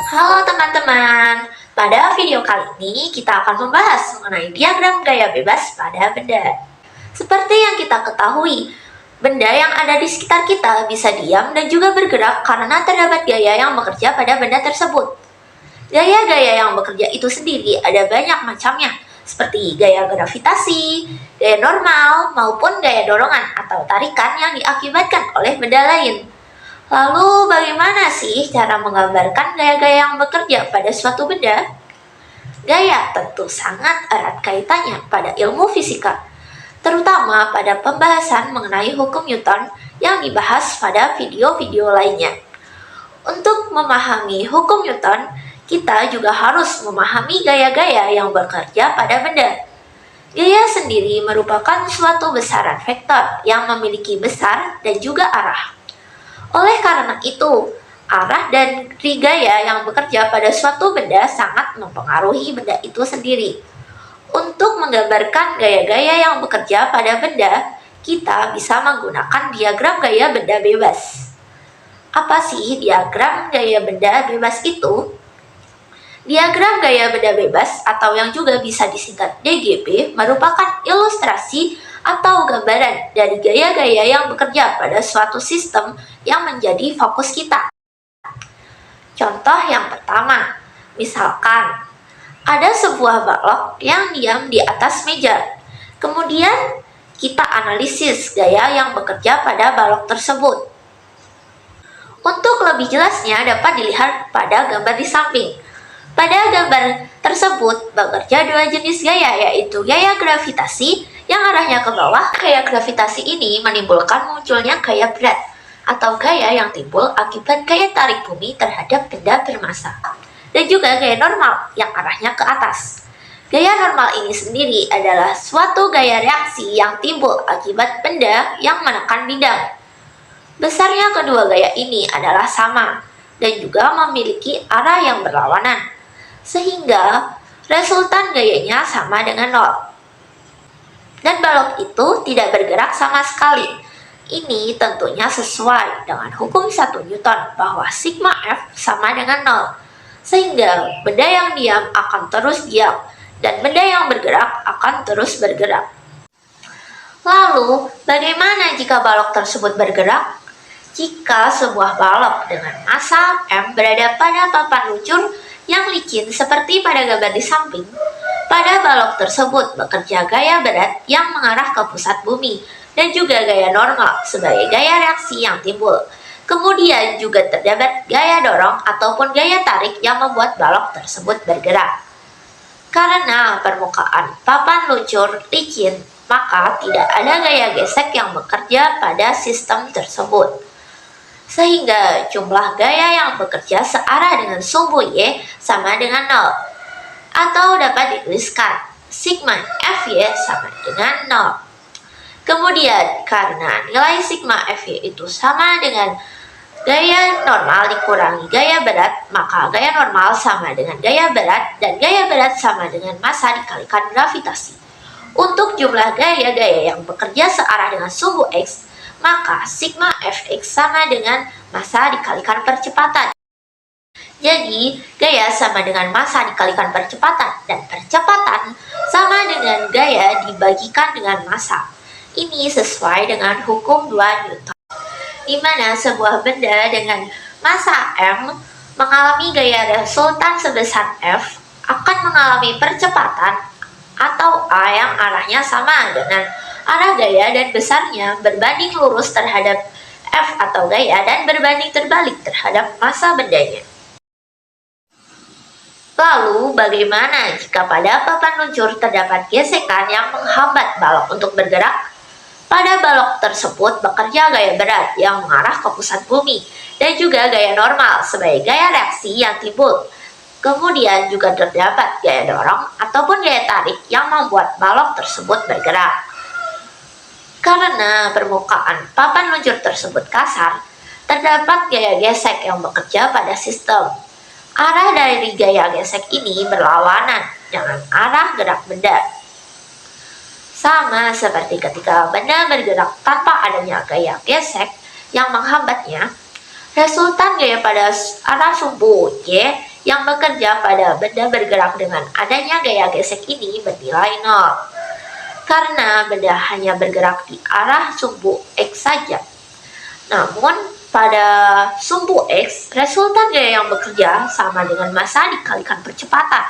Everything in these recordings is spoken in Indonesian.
Halo teman-teman, pada video kali ini kita akan membahas mengenai diagram gaya bebas pada benda. Seperti yang kita ketahui, benda yang ada di sekitar kita bisa diam dan juga bergerak karena terdapat gaya yang bekerja pada benda tersebut. Gaya-gaya yang bekerja itu sendiri ada banyak macamnya, seperti gaya gravitasi, gaya normal, maupun gaya dorongan atau tarikan yang diakibatkan oleh benda lain. Lalu bagaimana sih cara menggambarkan gaya-gaya yang bekerja pada suatu benda? Gaya tentu sangat erat kaitannya pada ilmu fisika, terutama pada pembahasan mengenai hukum Newton yang dibahas pada video-video lainnya. Untuk memahami hukum Newton, kita juga harus memahami gaya-gaya yang bekerja pada benda. Gaya sendiri merupakan suatu besaran vektor yang memiliki besar dan juga arah. Oleh karena itu, arah dan gaya yang bekerja pada suatu benda sangat mempengaruhi benda itu sendiri. Untuk menggambarkan gaya-gaya yang bekerja pada benda, kita bisa menggunakan diagram gaya benda bebas. Apa sih diagram gaya benda bebas itu? Diagram gaya benda bebas atau yang juga bisa disingkat DGB merupakan ilustrasi atau gambaran dari gaya-gaya yang bekerja pada suatu sistem yang menjadi fokus kita. Contoh yang pertama, misalkan ada sebuah balok yang diam di atas meja. Kemudian kita analisis gaya yang bekerja pada balok tersebut. Untuk lebih jelasnya dapat dilihat pada gambar di samping. Pada gambar tersebut bekerja dua jenis gaya, yaitu gaya gravitasi yang arahnya ke bawah. Gaya gravitasi ini menimbulkan munculnya gaya berat atau gaya yang timbul akibat gaya tarik bumi terhadap benda bermassa. Dan juga gaya normal yang arahnya ke atas. Gaya normal ini sendiri adalah suatu gaya reaksi yang timbul akibat benda yang menekan bidang. Besarnya kedua gaya ini adalah sama dan juga memiliki arah yang berlawanan, sehingga resultan gayanya sama dengan 0. Dan balok itu tidak bergerak sama sekali. Ini tentunya sesuai dengan hukum 1 Newton bahwa sigma F sama dengan 0. Sehingga benda yang diam akan terus diam dan benda yang bergerak akan terus bergerak. Lalu, bagaimana jika balok tersebut bergerak? Jika sebuah balok dengan massa M berada pada papan luncur yang licin seperti pada gambar di samping, pada balok tersebut bekerja gaya berat yang mengarah ke pusat bumi dan juga gaya normal sebagai gaya reaksi yang timbul. Kemudian juga terdapat gaya dorong ataupun gaya tarik yang membuat balok tersebut bergerak. Karena permukaan papan luncur licin, maka tidak ada gaya gesek yang bekerja pada sistem tersebut. Sehingga jumlah gaya yang bekerja searah dengan sumbu Y sama dengan 0. Atau dapat dituliskan sigma Fy sama dengan 0. Kemudian karena nilai sigma Fy itu sama dengan gaya normal dikurangi gaya berat, maka gaya normal sama dengan gaya berat dan gaya berat sama dengan massa dikalikan gravitasi. Untuk jumlah gaya-gaya yang bekerja searah dengan sumbu X, maka sigma Fx sama dengan massa dikalikan percepatan. Jadi, gaya sama dengan massa dikalikan percepatan, dan percepatan sama dengan gaya dibagikan dengan massa. Ini sesuai dengan hukum 2 Newton, di mana sebuah benda dengan massa M mengalami gaya resultan sebesar F akan mengalami percepatan atau A yang arahnya sama dengan arah gaya dan besarnya berbanding lurus terhadap F atau gaya dan berbanding terbalik terhadap massa bendanya. Lalu, bagaimana jika pada papan luncur terdapat gesekan yang menghambat balok untuk bergerak? Pada balok tersebut bekerja gaya berat yang mengarah ke pusat bumi dan juga gaya normal sebagai gaya reaksi yang timbul. Kemudian juga terdapat gaya dorong ataupun gaya tarik yang membuat balok tersebut bergerak. Karena permukaan papan luncur tersebut kasar, terdapat gaya gesek yang bekerja pada sistem. Arah dari gaya gesek ini berlawanan dengan arah gerak benda. Sama seperti ketika benda bergerak tanpa adanya gaya gesek yang menghambatnya, Resultan gaya pada arah sumbu Y yang bekerja pada benda bergerak dengan adanya gaya gesek ini bernilai 0. Karena benda hanya bergerak di arah sumbu X saja. Namun, pada sumbu X, resultan gaya yang bekerja sama dengan massa dikalikan percepatan.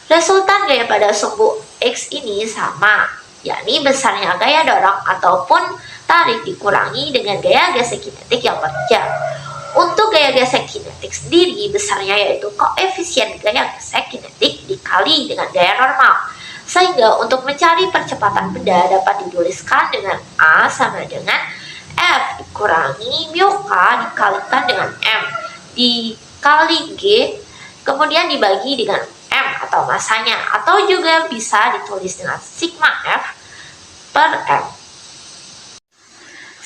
Resultan gaya pada sumbu X ini sama, yakni besarnya gaya dorong ataupun tarik dikurangi dengan gaya gesek kinetik yang bekerja. Untuk gaya gesek kinetik sendiri, besarnya yaitu koefisien gaya gesek kinetik dikali dengan gaya normal. Sehingga untuk mencari percepatan benda dapat dituliskan dengan A sama dengan F dikurangi mu K dikalikan dengan M dikali G kemudian dibagi dengan M atau masanya, atau juga bisa ditulis dengan sigma F per M.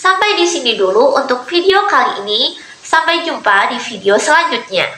Sampai di sini dulu untuk video kali ini. Sampai jumpa di video selanjutnya.